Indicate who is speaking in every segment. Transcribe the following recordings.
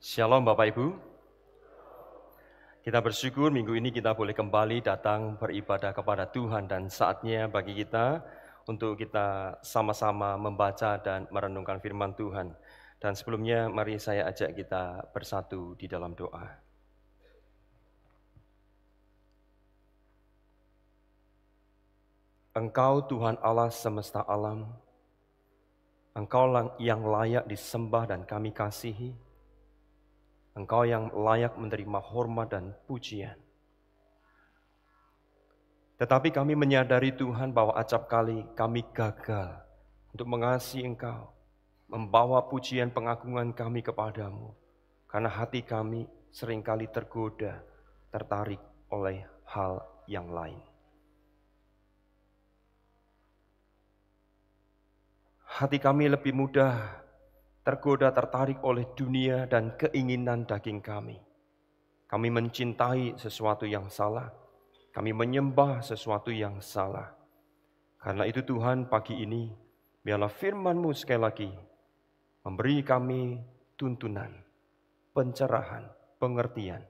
Speaker 1: Shalom Bapak Ibu. Kita bersyukur minggu ini kita boleh kembali datang beribadah kepada Tuhan dan saatnya bagi kita untuk kita sama-sama membaca dan merenungkan firman Tuhan. Dan sebelumnya mari saya ajak kita bersatu di dalam doa. Engkau Tuhan Allah semesta alam, Engkau yang layak disembah dan kami kasihi. Engkau yang layak menerima hormat dan pujian. Tetapi kami menyadari Tuhan bahwa acap kali kami gagal untuk mengasihi Engkau, membawa pujian pengagungan kami kepadamu, karena hati kami seringkali tergoda, tertarik oleh hal yang lain. Hati kami lebih mudah tergoda, tertarik oleh dunia dan keinginan daging kami. Kami mencintai sesuatu yang salah. Kami menyembah sesuatu yang salah. Karena itu Tuhan pagi ini, biarlah firman-Mu sekali lagi memberi kami tuntunan, pencerahan, pengertian.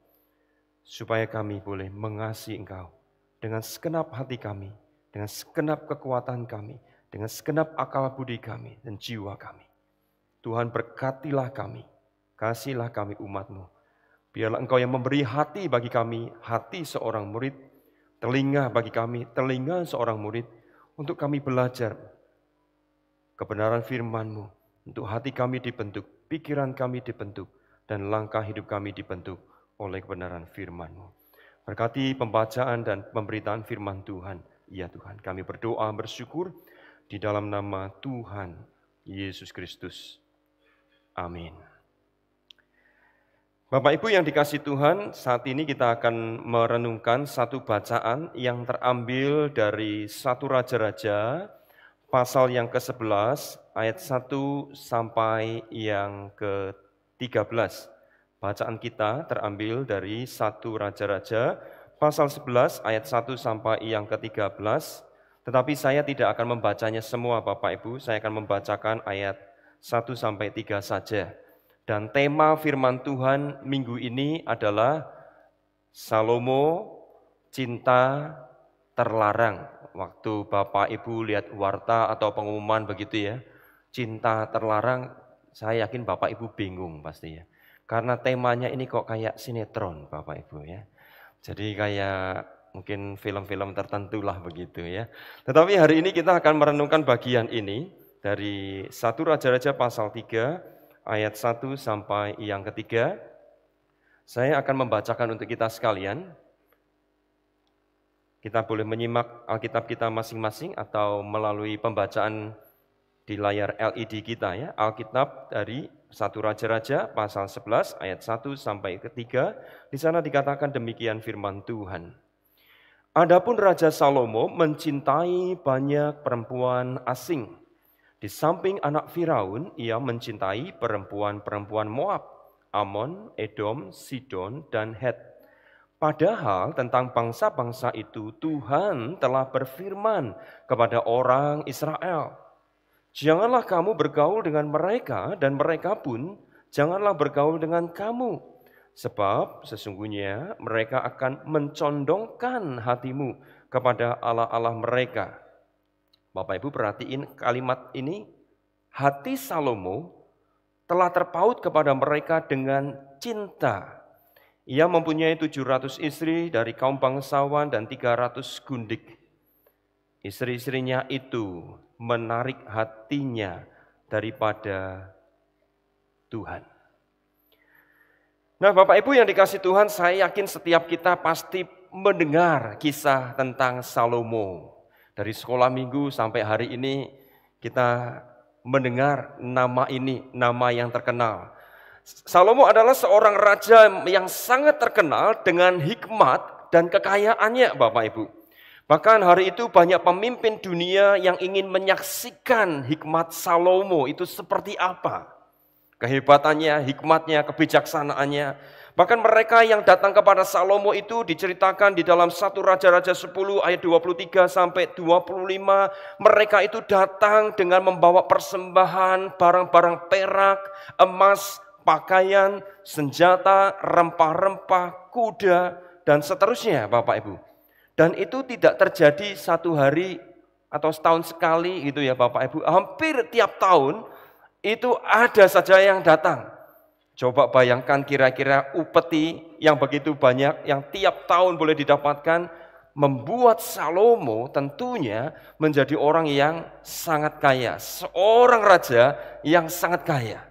Speaker 1: Supaya kami boleh mengasihi Engkau dengan segenap hati kami, dengan segenap kekuatan kami, dengan segenap akal budi kami dan jiwa kami. Tuhan berkatilah kami, kasihlah kami umat-Mu. Biarlah Engkau yang memberi hati bagi kami, hati seorang murid, telinga bagi kami, telinga seorang murid, untuk kami belajar kebenaran firman-Mu, untuk hati kami dibentuk, pikiran kami dibentuk, dan langkah hidup kami dibentuk oleh kebenaran firman-Mu. Berkati pembacaan dan pemberitaan firman Tuhan. Ya Tuhan, kami berdoa bersyukur di dalam nama Tuhan Yesus Kristus. Amin. Bapak Ibu yang dikasihi Tuhan, saat ini kita akan merenungkan satu bacaan yang terambil dari 1 Raja-Raja pasal yang ke-11 ayat 1 sampai yang ke-13. Bacaan kita terambil dari 1 Raja-Raja pasal 11 ayat 1 sampai yang ke-13. Tetapi saya tidak akan membacanya semua Bapak Ibu, saya akan membacakan ayat 1 sampai 3 saja. Dan tema firman Tuhan minggu ini adalah Salomo cinta terlarang. Waktu Bapak Ibu lihat warta atau pengumuman begitu ya, cinta terlarang, saya yakin Bapak Ibu bingung pasti ya. Karena temanya ini kok kayak sinetron Bapak Ibu ya. Jadi kayak mungkin film-film tertentu lah begitu ya. Tetapi hari ini kita akan merenungkan bagian ini dari 1 Raja-Raja pasal 3 ayat 1 sampai yang ke-3. Saya akan membacakan untuk kita sekalian. Kita boleh menyimak Alkitab kita masing-masing atau melalui pembacaan di layar LED kita ya. Alkitab dari 1 Raja-Raja pasal 11 ayat 1 sampai ke-3. Di sana dikatakan demikian firman Tuhan. Adapun Raja Salomo mencintai banyak perempuan asing. Di samping anak Firaun, ia mencintai perempuan-perempuan Moab, Amon, Edom, Sidon, dan Het. Padahal tentang bangsa-bangsa itu Tuhan telah berfirman kepada orang Israel, janganlah kamu bergaul dengan mereka dan mereka pun janganlah bergaul dengan kamu. Sebab sesungguhnya mereka akan mencondongkan hatimu kepada Allah-Allah mereka. Bapak Ibu perhatiin kalimat ini, hati Salomo telah terpaut kepada mereka dengan cinta. Ia mempunyai 700 istri dari kaum bangsawan dan 300 gundik. Istri-istrinya itu menarik hatinya daripada Tuhan. Nah Bapak Ibu yang dikasihi Tuhan, saya yakin setiap kita pasti mendengar kisah tentang Salomo. Dari sekolah minggu sampai hari ini kita mendengar nama ini, nama yang terkenal. Salomo adalah seorang raja yang sangat terkenal dengan hikmat dan kekayaannya Bapak Ibu. Bahkan hari itu banyak pemimpin dunia yang ingin menyaksikan hikmat Salomo itu seperti apa. Kehebatannya, hikmatnya, kebijaksanaannya. Bahkan mereka yang datang kepada Salomo itu diceritakan di dalam 1 Raja-Raja 10 ayat 23 sampai 25. Mereka itu datang dengan membawa persembahan, barang-barang perak, emas, pakaian, senjata, rempah-rempah, kuda, dan seterusnya Bapak Ibu. Dan itu tidak terjadi satu hari atau setahun sekali gitu ya Bapak Ibu. Hampir tiap tahun itu ada saja yang datang. Coba bayangkan kira-kira upeti yang begitu banyak, yang tiap tahun boleh didapatkan, membuat Salomo tentunya menjadi orang yang sangat kaya. Seorang raja yang sangat kaya.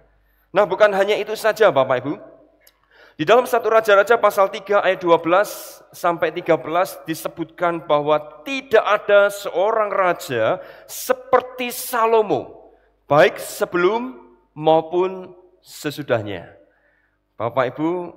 Speaker 1: Nah bukan hanya itu saja Bapak Ibu. Di dalam 1 Raja-Raja pasal 3 ayat 12 sampai 13 disebutkan bahwa tidak ada seorang raja seperti Salomo, baik sebelum maupun sesudahnya. Bapak Ibu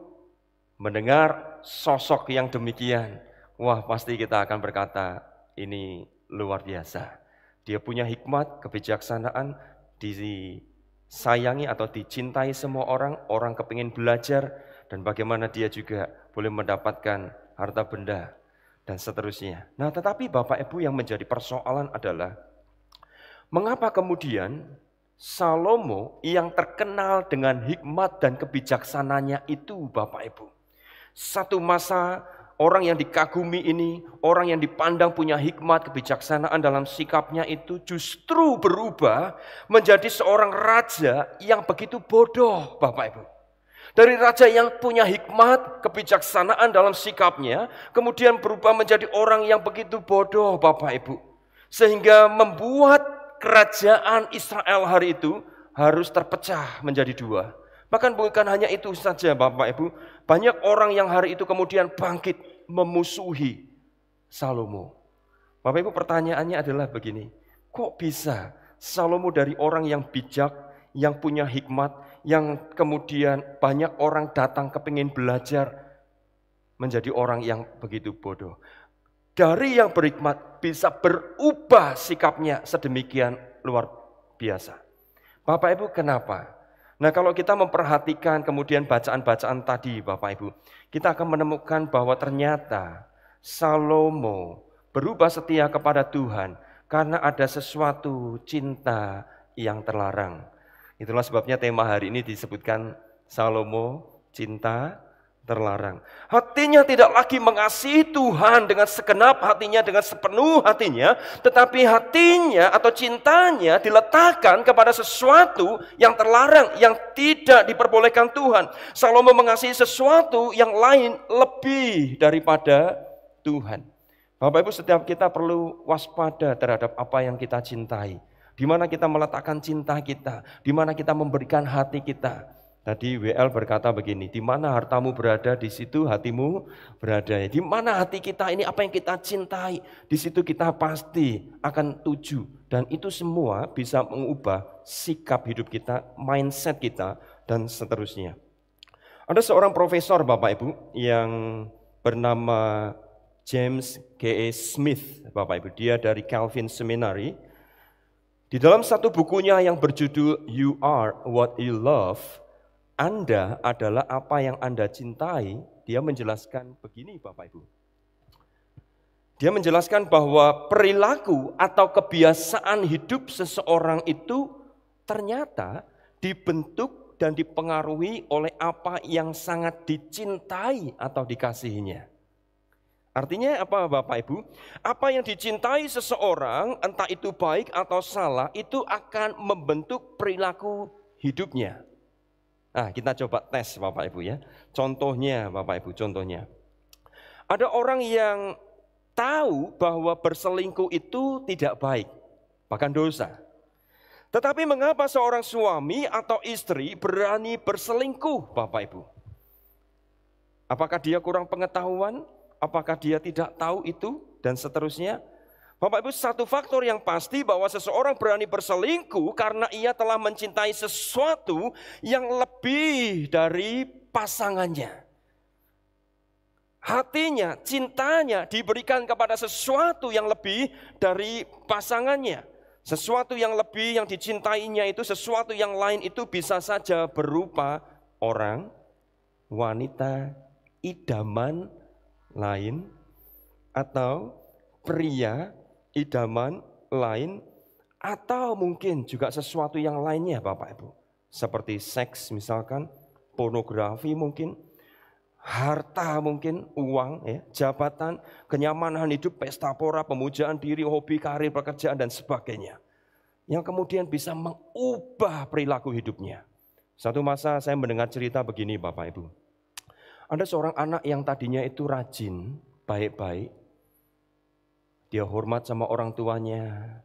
Speaker 1: mendengar sosok yang demikian, wah pasti kita akan berkata, ini luar biasa. Dia punya hikmat, kebijaksanaan, disayangi atau dicintai semua orang, orang kepingin belajar, dan bagaimana dia juga boleh mendapatkan harta benda, dan seterusnya. Nah tetapi Bapak Ibu yang menjadi persoalan adalah, mengapa kemudian Salomo yang terkenal dengan hikmat dan kebijaksananya itu Bapak Ibu. Satu masa orang yang dikagumi ini, orang yang dipandang punya hikmat, kebijaksanaan dalam sikapnya itu justru berubah menjadi seorang raja yang begitu bodoh Bapak Ibu. Dari raja yang punya hikmat, kebijaksanaan dalam sikapnya, kemudian berubah menjadi orang yang begitu bodoh Bapak Ibu. Sehingga membuat kerajaan Israel hari itu harus terpecah menjadi dua. Bahkan bukan hanya itu saja Bapak Ibu, banyak orang yang hari itu kemudian bangkit memusuhi Salomo. Bapak Ibu pertanyaannya adalah begini, kok bisa Salomo dari orang yang bijak, yang punya hikmat, yang kemudian banyak orang datang kepingin belajar, menjadi orang yang begitu bodoh. Dari yang berhikmat bisa berubah sikapnya sedemikian luar biasa. Bapak Ibu kenapa? Nah kalau kita memperhatikan kemudian bacaan-bacaan tadi Bapak Ibu, kita akan menemukan bahwa ternyata Salomo berubah setia kepada Tuhan karena ada sesuatu cinta yang terlarang. Itulah sebabnya tema hari ini disebutkan Salomo cinta terlarang. Hatinya tidak lagi mengasihi Tuhan dengan segenap hatinya, dengan sepenuh hatinya, tetapi hatinya atau cintanya diletakkan kepada sesuatu yang terlarang, yang tidak diperbolehkan Tuhan. Salomo mengasihi sesuatu yang lain lebih daripada Tuhan. Bapak Ibu, setiap kita perlu waspada terhadap apa yang kita cintai. Di mana kita meletakkan cinta kita, di mana kita memberikan hati kita. Tadi WL berkata begini, di mana hartamu berada, di situ hatimu berada. Di mana hati kita ini, apa yang kita cintai, di situ kita pasti akan tuju. Dan itu semua bisa mengubah sikap hidup kita, mindset kita, dan seterusnya. Ada seorang profesor Bapak Ibu yang bernama James K.A. Smith, Bapak Ibu. Dia dari Calvin Seminary. Di dalam satu bukunya yang berjudul You Are What You Love, Anda adalah apa yang Anda cintai, dia menjelaskan begini Bapak Ibu. Dia menjelaskan bahwa perilaku atau kebiasaan hidup seseorang itu ternyata dibentuk dan dipengaruhi oleh apa yang sangat dicintai atau dikasihinya. Artinya apa Bapak Ibu? Apa yang dicintai seseorang, entah itu baik atau salah, itu akan membentuk perilaku hidupnya. Nah, kita coba tes Bapak Ibu ya. Contohnya Bapak Ibu, contohnya. Ada orang yang tahu bahwa berselingkuh itu tidak baik, bahkan dosa. Tetapi mengapa seorang suami atau istri berani berselingkuh Bapak Ibu? Apakah dia kurang pengetahuan? Apakah dia tidak tahu itu? Dan seterusnya. Bapak Ibu, satu faktor yang pasti bahwa seseorang berani berselingkuh karena ia telah mencintai sesuatu yang lebih dari pasangannya. Hatinya, cintanya diberikan kepada sesuatu yang lebih dari pasangannya. Sesuatu yang lebih yang dicintainya itu, sesuatu yang lain itu bisa saja berupa orang, wanita, idaman lain, atau pria idaman lain, atau mungkin juga sesuatu yang lainnya Bapak Ibu. Seperti seks misalkan, pornografi mungkin, harta mungkin, uang, ya, jabatan, kenyamanan hidup, pesta pora, pemujaan diri, hobi, karir, pekerjaan, dan sebagainya. Yang kemudian bisa mengubah perilaku hidupnya. Satu masa saya mendengar cerita begini Bapak Ibu. Ada seorang anak yang tadinya itu rajin, baik-baik. Dia hormat sama orang tuanya.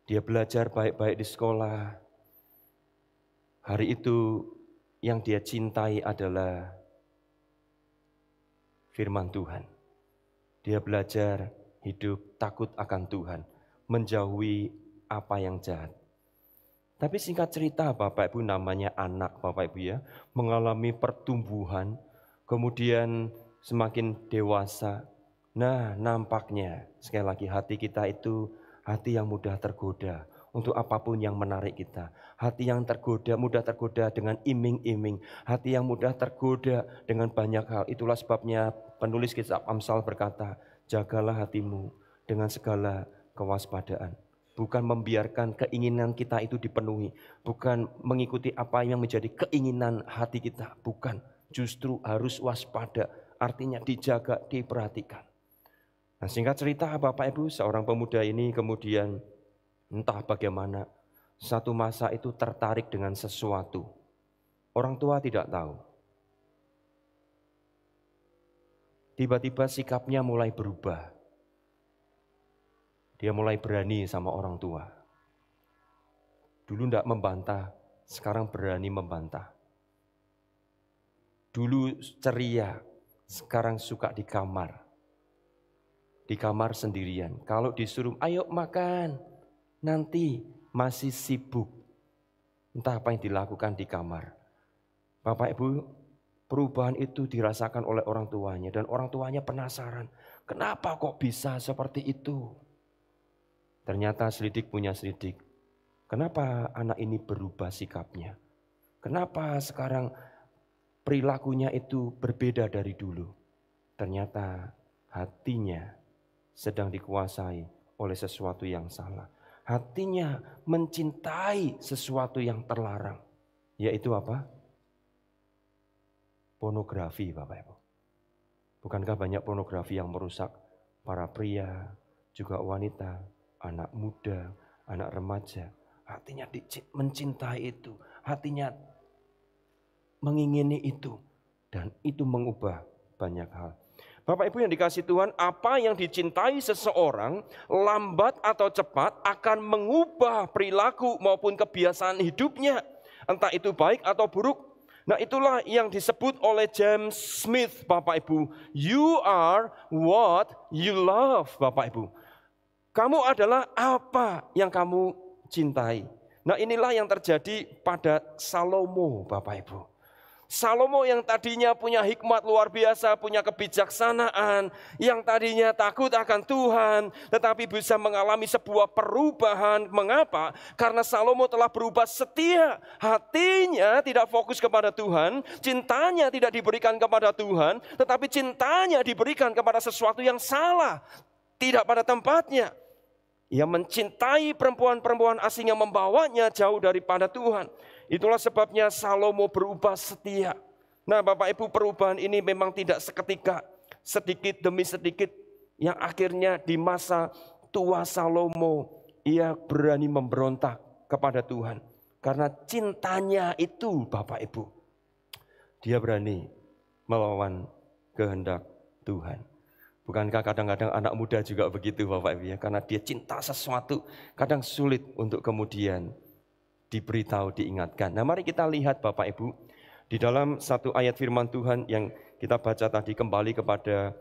Speaker 1: Dia belajar baik-baik di sekolah. Hari itu yang dia cintai adalah firman Tuhan. Dia belajar hidup takut akan Tuhan, menjauhi apa yang jahat. Tapi singkat cerita Bapak Ibu, namanya anak Bapak Ibu ya, mengalami pertumbuhan, kemudian semakin dewasa. Nah, nampaknya sekali lagi hati kita itu hati yang mudah tergoda untuk apapun yang menarik kita. Hati yang tergoda, mudah tergoda dengan iming-iming. Hati yang mudah tergoda dengan banyak hal. Itulah sebabnya penulis kitab Amsal berkata, jagalah hatimu dengan segala kewaspadaan. Bukan membiarkan keinginan kita itu dipenuhi. Bukan mengikuti apa yang menjadi keinginan hati kita. Bukan, justru harus waspada. Artinya dijaga, diperhatikan. Nah, singkat cerita Bapak Ibu, seorang pemuda ini kemudian entah bagaimana satu masa itu tertarik dengan sesuatu. Orang tua tidak tahu. Tiba-tiba sikapnya mulai berubah. Dia mulai berani sama orang tua. Dulu tidak membantah, sekarang berani membantah. Dulu ceria, sekarang suka di kamar. Di kamar sendirian. Kalau disuruh, ayo makan, nanti masih sibuk. Entah apa yang dilakukan di kamar. Bapak Ibu, perubahan itu dirasakan oleh orang tuanya. Dan orang tuanya penasaran, kenapa kok bisa seperti itu? Ternyata selidik punya selidik. Kenapa anak ini berubah sikapnya? Kenapa sekarang perilakunya itu berbeda dari dulu? Ternyata hatinya sedang dikuasai oleh sesuatu yang salah. Hatinya mencintai sesuatu yang terlarang. Yaitu apa? Pornografi Bapak Ibu. Bukankah banyak pornografi yang merusak para pria, juga wanita, anak muda, anak remaja, hatinya mencintai itu, hatinya mengingini itu, dan itu mengubah banyak hal. Bapak Ibu yang dikasihi Tuhan, apa yang dicintai seseorang lambat atau cepat akan mengubah perilaku maupun kebiasaan hidupnya, entah itu baik atau buruk. Nah, itulah yang disebut oleh James Smith Bapak Ibu. You are what you love Bapak Ibu. Kamu adalah apa yang kamu cintai. Nah, inilah yang terjadi pada Salomo Bapak Ibu. Salomo yang tadinya punya hikmat luar biasa, punya kebijaksanaan, yang tadinya takut akan Tuhan, tetapi bisa mengalami sebuah perubahan. Mengapa? Karena Salomo telah berubah setia. Hatinya tidak fokus kepada Tuhan, cintanya tidak diberikan kepada Tuhan, tetapi cintanya diberikan kepada sesuatu yang salah, tidak pada tempatnya. Ia mencintai perempuan-perempuan asing yang membawanya jauh daripada Tuhan. Itulah sebabnya Salomo berubah setia. Nah Bapak Ibu, perubahan ini memang tidak seketika, sedikit demi sedikit, yang akhirnya di masa tua Salomo ia berani memberontak kepada Tuhan. Karena cintanya itu Bapak Ibu, dia berani melawan kehendak Tuhan. Bukankah kadang-kadang anak muda juga begitu Bapak Ibu ya, karena dia cinta sesuatu, kadang sulit untuk kemudian diberitahu, diingatkan. Nah mari kita lihat Bapak Ibu, di dalam satu ayat firman Tuhan yang kita baca tadi, kembali kepada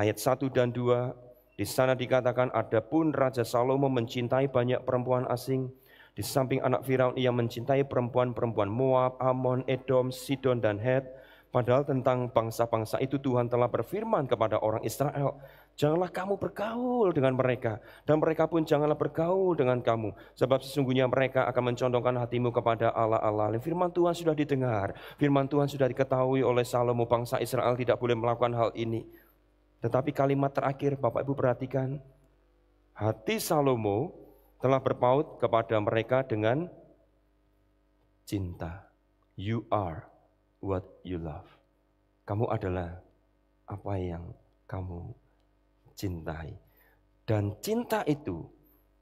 Speaker 1: ayat 1 dan 2. Di sana dikatakan, adapun Raja Salomo mencintai banyak perempuan asing. Di samping anak Firaun ia mencintai perempuan-perempuan Moab, Ammon, Edom, Sidon dan Het. Padahal tentang bangsa-bangsa itu Tuhan telah berfirman kepada orang Israel, janganlah kamu bergaul dengan mereka, dan mereka pun janganlah bergaul dengan kamu, sebab sesungguhnya mereka akan mencondongkan hatimu kepada Allah-Allah. Firman Tuhan sudah didengar, firman Tuhan sudah diketahui oleh Salomo, bangsa Israel tidak boleh melakukan hal ini. Tetapi kalimat terakhir Bapak Ibu perhatikan, hati Salomo telah berpaut kepada mereka dengan cinta. You are what you love. Kamu adalah apa yang kamu cintai. Dan cinta itu,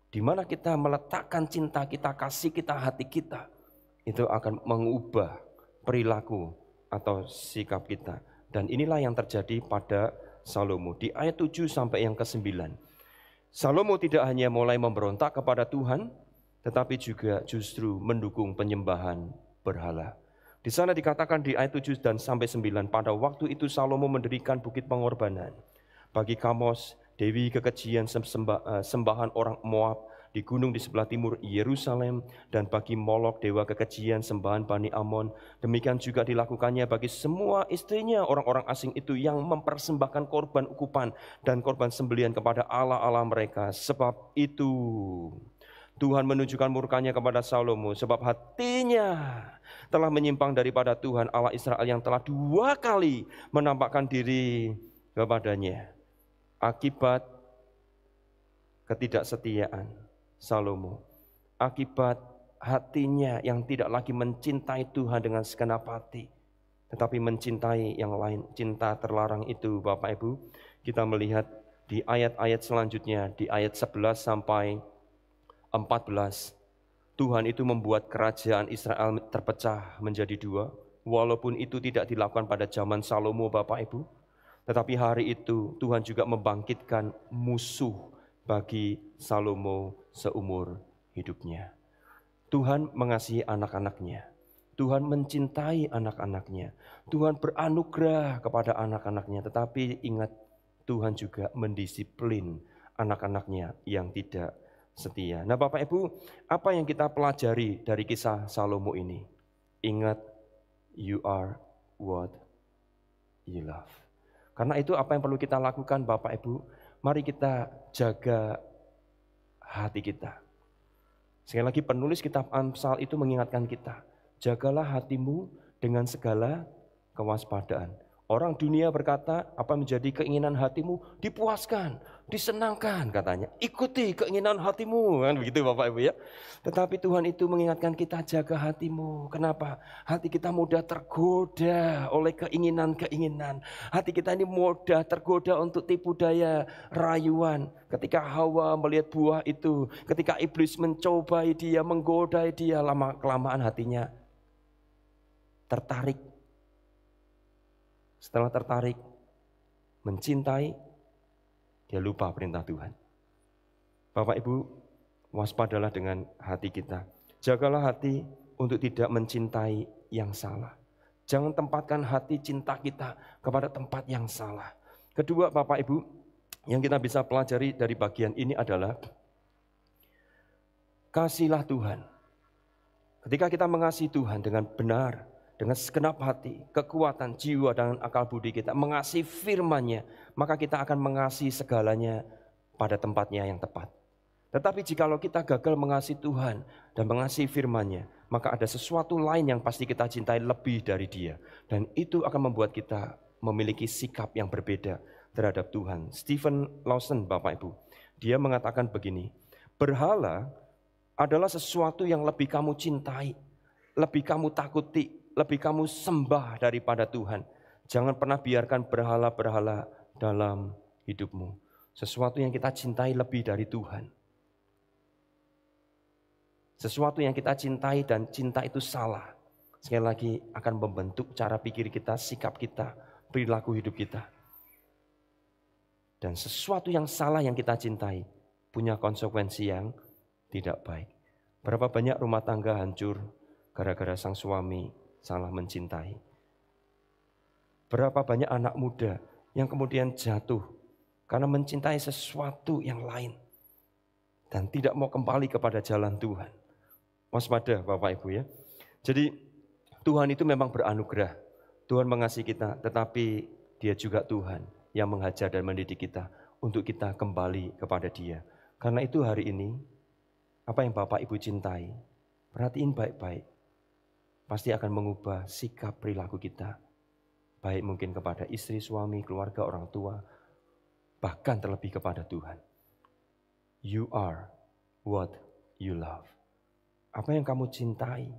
Speaker 1: di mana kita meletakkan cinta kita, kasih kita, hati kita, itu akan mengubah perilaku atau sikap kita. Dan inilah yang terjadi pada Salomo. Di ayat 7 sampai yang ke-9. Salomo tidak hanya mulai memberontak kepada Tuhan, tetapi juga justru mendukung penyembahan berhala. Di sana dikatakan di ayat 7 dan sampai 9, pada waktu itu Salomo mendirikan bukit pengorbanan bagi Kamos, dewi kekejian sembahan orang Moab, di gunung di sebelah timur Yerusalem, dan bagi Molok, dewa kekejian sembahan Bani Amon. Demikian juga dilakukannya bagi semua istrinya orang-orang asing itu yang mempersembahkan korban ukupan dan korban sembelihan kepada Allah-Allah mereka. Sebab itu Tuhan menunjukkan murkanya kepada Salomo, sebab hatinya telah menyimpang daripada Tuhan Allah Israel yang telah 2 kali menampakkan diri kepadanya. Akibat ketidaksetiaan Salomo, akibat hatinya yang tidak lagi mencintai Tuhan dengan segenap hati, tetapi mencintai yang lain, cinta terlarang itu. Bapak Ibu, kita melihat di ayat-ayat selanjutnya, di ayat 11 sampai 14, Tuhan itu membuat kerajaan Israel terpecah menjadi 2, walaupun itu tidak dilakukan pada zaman Salomo, Bapak Ibu. Tetapi hari itu Tuhan juga membangkitkan musuh bagi Salomo seumur hidupnya. Tuhan mengasihi anak-anaknya. Tuhan mencintai anak-anaknya. Tuhan beranugerah kepada anak-anaknya. Tetapi ingat, Tuhan juga mendisiplin anak-anaknya yang tidak setia. Nah Bapak Ibu, apa yang kita pelajari dari kisah Salomo ini? Ingat, you are what you love. Karena itu apa yang perlu kita lakukan Bapak Ibu? Mari kita jaga hati kita. Sekali lagi penulis kitab Amsal itu mengingatkan kita, jagalah hatimu dengan segala kewaspadaan. Orang dunia berkata, apa menjadi keinginan hatimu dipuaskan, disenangkan katanya. Ikuti keinginan hatimu, kan begitu Bapak Ibu ya. Tetapi Tuhan itu mengingatkan kita, jaga hatimu. Kenapa? Hati kita mudah tergoda oleh keinginan-keinginan. Hati kita ini mudah tergoda untuk tipu daya, rayuan. Ketika Hawa melihat buah itu, ketika iblis mencobai dia, menggodai dia, lama-kelamaan hatinya tertarik. Setelah tertarik, mencintai, dia lupa perintah Tuhan. Bapak Ibu, waspadalah dengan hati kita. Jagalah hati untuk tidak mencintai yang salah. Jangan tempatkan hati cinta kita kepada tempat yang salah. Kedua Bapak Ibu, yang kita bisa pelajari dari bagian ini adalah kasihlah Tuhan. Ketika kita mengasihi Tuhan dengan benar, dengan segenap hati, kekuatan, jiwa, dan akal budi kita, mengasihi firman-Nya, maka kita akan mengasihi segalanya pada tempatnya yang tepat. Tetapi jikalau kita gagal mengasihi Tuhan dan mengasihi firman-Nya, maka ada sesuatu lain yang pasti kita cintai lebih dari Dia. Dan itu akan membuat kita memiliki sikap yang berbeda terhadap Tuhan. Stephen Lawson, Bapak Ibu, dia mengatakan begini, berhala adalah sesuatu yang lebih kamu cintai, lebih kamu takuti, lebih kamu sembah daripada Tuhan. Jangan pernah biarkan berhala-berhala dalam hidupmu. Sesuatu yang kita cintai lebih dari Tuhan. Sesuatu yang kita cintai dan cinta itu salah. Sekali lagi akan membentuk cara pikir kita, sikap kita, perilaku hidup kita. Dan sesuatu yang salah yang kita cintai punya konsekuensi yang tidak baik. Berapa banyak rumah tangga hancur gara-gara sang suami salah mencintai. Berapa banyak anak muda yang kemudian jatuh karena mencintai sesuatu yang lain dan tidak mau kembali kepada jalan Tuhan. Waspada Bapak Ibu ya. Jadi Tuhan itu memang beranugerah. Tuhan mengasihi kita, tetapi Dia juga Tuhan yang menghajar dan mendidik kita untuk kita kembali kepada Dia. Karena itu hari ini, apa yang Bapak Ibu cintai, perhatiin baik-baik. Pasti akan mengubah sikap perilaku kita. Baik mungkin kepada istri, suami, keluarga, orang tua, bahkan terlebih kepada Tuhan. You are what you love. Apa yang kamu cintai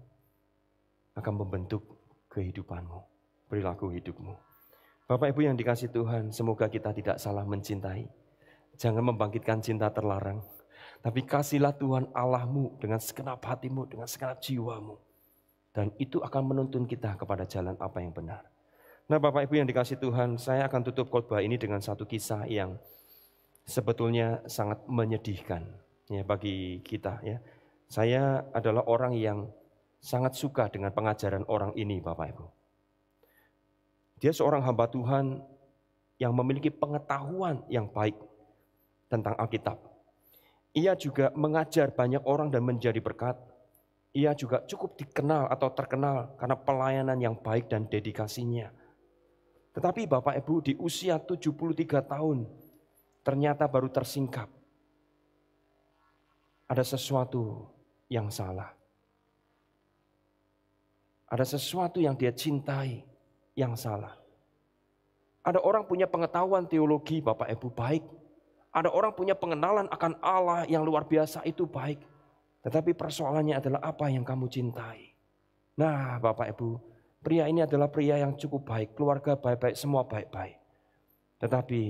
Speaker 1: akan membentuk kehidupanmu, perilaku hidupmu. Bapak Ibu yang dikasihi Tuhan, semoga kita tidak salah mencintai. Jangan membangkitkan cinta terlarang, tapi kasihlah Tuhan Allahmu dengan segenap hatimu, dengan segenap jiwamu. Dan itu akan menuntun kita kepada jalan apa yang benar. Nah Bapak Ibu yang dikasihi Tuhan, saya akan tutup khotbah ini dengan satu kisah yang sebetulnya sangat menyedihkan ya bagi kita ya. Saya adalah orang yang sangat suka dengan pengajaran orang ini Bapak Ibu. Dia seorang hamba Tuhan yang memiliki pengetahuan yang baik tentang Alkitab. Ia juga mengajar banyak orang dan menjadi berkat. Ia juga cukup dikenal atau terkenal karena pelayanan yang baik dan dedikasinya. Tetapi Bapak Ibu di usia 73 tahun ternyata baru tersingkap. Ada sesuatu yang salah. Ada sesuatu yang dia cintai yang salah. Ada orang punya pengetahuan teologi Bapak Ibu baik. Ada orang punya pengenalan akan Allah yang luar biasa itu baik. Tetapi persoalannya adalah apa yang kamu cintai. Nah Bapak Ibu, pria ini adalah pria yang cukup baik, keluarga baik-baik, semua baik-baik. Tetapi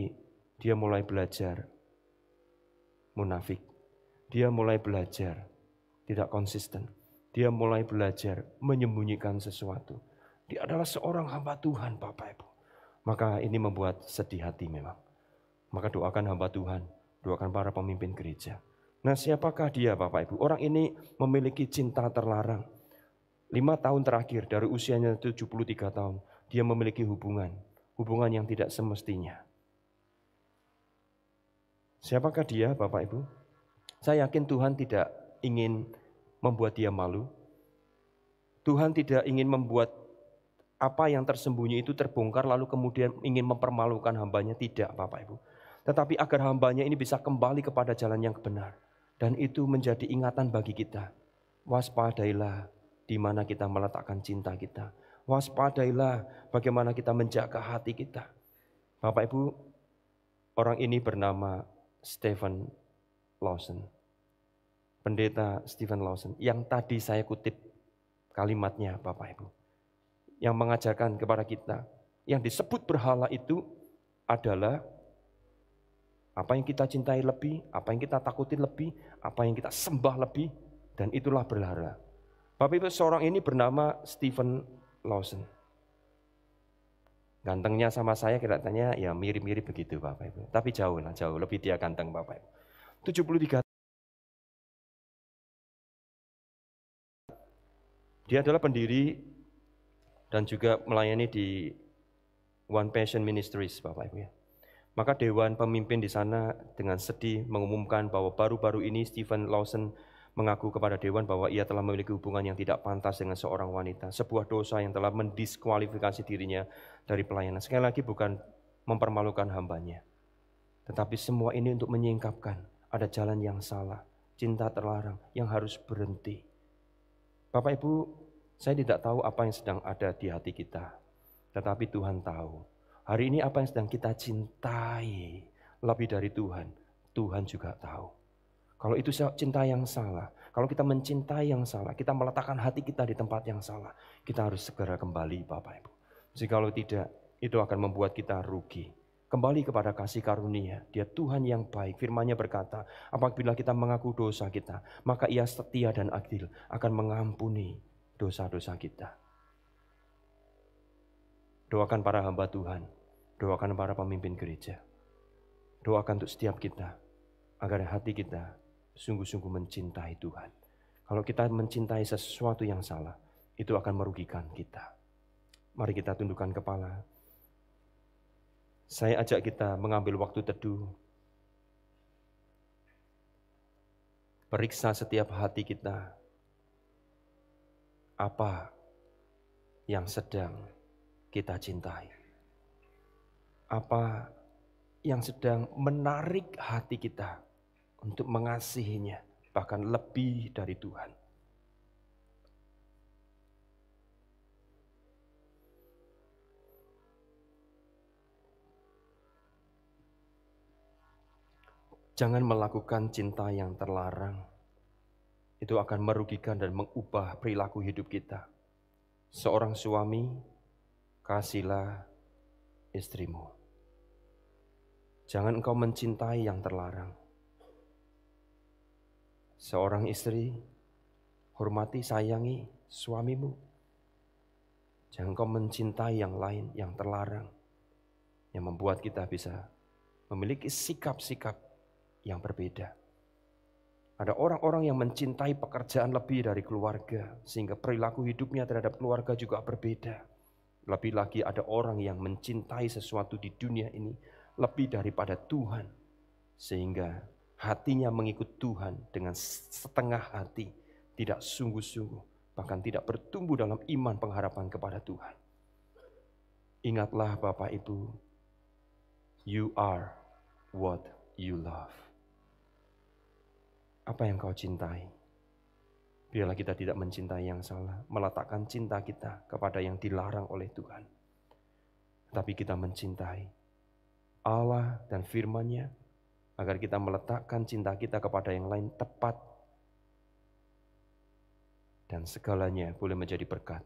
Speaker 1: dia mulai belajar munafik. Dia mulai belajar tidak konsisten. Dia mulai belajar menyembunyikan sesuatu. Dia adalah seorang hamba Tuhan Bapak Ibu. Maka ini membuat sedih hati memang. Maka doakan hamba Tuhan, doakan para pemimpin gereja. Nah siapakah dia Bapak Ibu? Orang ini memiliki cinta terlarang. 5 tahun terakhir dari usianya 73 tahun, dia memiliki hubungan yang tidak semestinya. Siapakah dia Bapak Ibu? Saya yakin Tuhan tidak ingin membuat dia malu. Tuhan tidak ingin membuat apa yang tersembunyi itu terbongkar lalu kemudian ingin mempermalukan hambanya. Tidak Bapak Ibu. Tetapi agar hambanya ini bisa kembali kepada jalan yang benar. Dan itu menjadi ingatan bagi kita. Waspadailah di mana kita meletakkan cinta kita. Waspadailah bagaimana kita menjaga hati kita. Bapak Ibu, orang ini bernama Stephen Lawson. Pendeta Stephen Lawson yang tadi saya kutip kalimatnya Bapak Ibu. Yang mengajarkan kepada kita, yang disebut berhala itu adalah apa yang kita cintai lebih, apa yang kita takutin lebih, apa yang kita sembah lebih, dan itulah berhala. Bapak Ibu, seorang ini bernama Stephen Lawson. Gantengnya sama saya kelihatannya ya mirip-mirip begitu Bapak Ibu. Tapi jauh lebih dia ganteng Bapak Ibu. 73. Dia adalah pendiri dan juga melayani di One Passion Ministries Bapak Ibu ya. Maka dewan pemimpin di sana dengan sedih mengumumkan bahwa baru-baru ini Stephen Lawson mengaku kepada dewan bahwa ia telah memiliki hubungan yang tidak pantas dengan seorang wanita. Sebuah dosa yang telah mendiskualifikasi dirinya dari pelayanan. Sekali lagi bukan mempermalukan hambanya. Tetapi semua ini untuk menyingkapkan ada jalan yang salah, cinta terlarang yang harus berhenti. Bapak Ibu, saya tidak tahu apa yang sedang ada di hati kita. Tetapi Tuhan tahu. Hari ini apa yang sedang kita cintai lebih dari Tuhan, Tuhan juga tahu. Kalau itu cinta yang salah, kalau kita mencintai yang salah, kita meletakkan hati kita di tempat yang salah, kita harus segera kembali Bapak Ibu. Jikalau tidak, itu akan membuat kita rugi. Kembali kepada kasih karunia, Dia Tuhan yang baik. Firman-Nya berkata, apabila kita mengaku dosa kita, maka Ia setia dan adil akan mengampuni dosa-dosa kita. Doakan para hamba Tuhan, doakan para pemimpin gereja. Doakan untuk setiap kita, agar hati kita sungguh-sungguh mencintai Tuhan. Kalau kita mencintai sesuatu yang salah, itu akan merugikan kita. Mari kita tundukkan kepala. Saya ajak kita mengambil waktu teduh. Periksa setiap hati kita. Apa yang sedang kita cintai? Apa yang sedang menarik hati kita untuk mengasihinya, bahkan lebih dari Tuhan? Jangan melakukan cinta yang terlarang. Itu akan merugikan dan mengubah perilaku hidup kita. Seorang suami, kasihilah istrimu. Jangan engkau mencintai yang terlarang. Seorang istri, hormati, sayangi suamimu. Jangan engkau mencintai yang lain, yang terlarang, yang membuat kita bisa memiliki sikap-sikap yang berbeda. Ada orang-orang yang mencintai pekerjaan lebih dari keluarga, sehingga perilaku hidupnya terhadap keluarga juga berbeda. Lebih lagi ada orang yang mencintai sesuatu di dunia ini lebih daripada Tuhan, sehingga hatinya mengikut Tuhan dengan setengah hati, tidak sungguh-sungguh, bahkan tidak bertumbuh dalam iman pengharapan kepada Tuhan. Ingatlah Bapak Ibu, you are what you love. Apa yang kau cintai? Biarlah kita tidak mencintai yang salah, meletakkan cinta kita kepada yang dilarang oleh Tuhan. Tapi kita mencintai Allah dan firman-Nya, agar kita meletakkan cinta kita kepada yang lain tepat, dan segalanya boleh menjadi berkat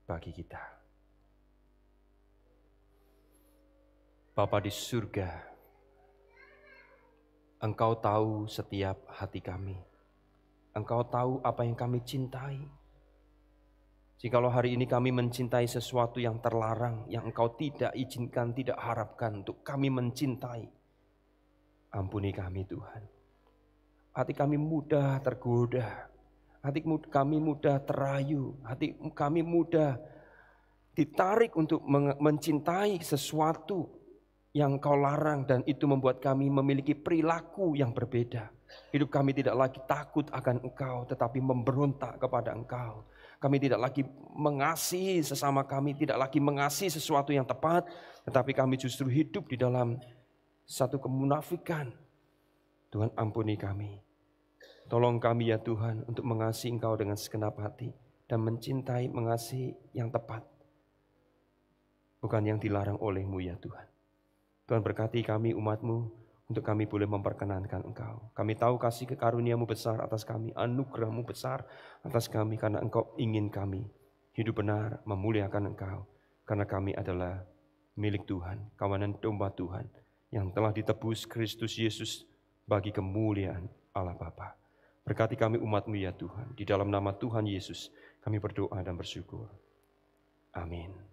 Speaker 1: bagi kita. Bapa di surga, Engkau tahu setiap hati kami. Engkau tahu apa yang kami cintai. Jikalau hari ini kami mencintai sesuatu yang terlarang, yang Engkau tidak izinkan, tidak harapkan untuk kami mencintai, ampuni kami Tuhan. Hati kami mudah tergoda, hati kami mudah terayu, hati kami mudah ditarik untuk mencintai sesuatu yang Kau larang, dan itu membuat kami memiliki perilaku yang berbeda. Hidup kami tidak lagi takut akan Engkau, tetapi memberontak kepada Engkau. Kami tidak lagi mengasihi sesama kami, tidak lagi mengasihi sesuatu yang tepat, tetapi kami justru hidup di dalam satu kemunafikan. Tuhan, ampuni kami. Tolong kami ya Tuhan untuk mengasihi Engkau dengan segenap hati dan mencintai, mengasihi yang tepat, bukan yang dilarang oleh-Mu ya Tuhan. Tuhan, berkati kami umat-Mu untuk kami boleh memperkenankan Engkau. Kami tahu kasih karunia-Mu besar atas kami, anugerah-Mu besar atas kami, karena Engkau ingin kami hidup benar, memuliakan Engkau. Karena kami adalah milik Tuhan, kawanan domba Tuhan yang telah ditebus Kristus Yesus bagi kemuliaan Allah Bapa. Berkati kami umat-Mu ya Tuhan, di dalam nama Tuhan Yesus kami berdoa dan bersyukur. Amin.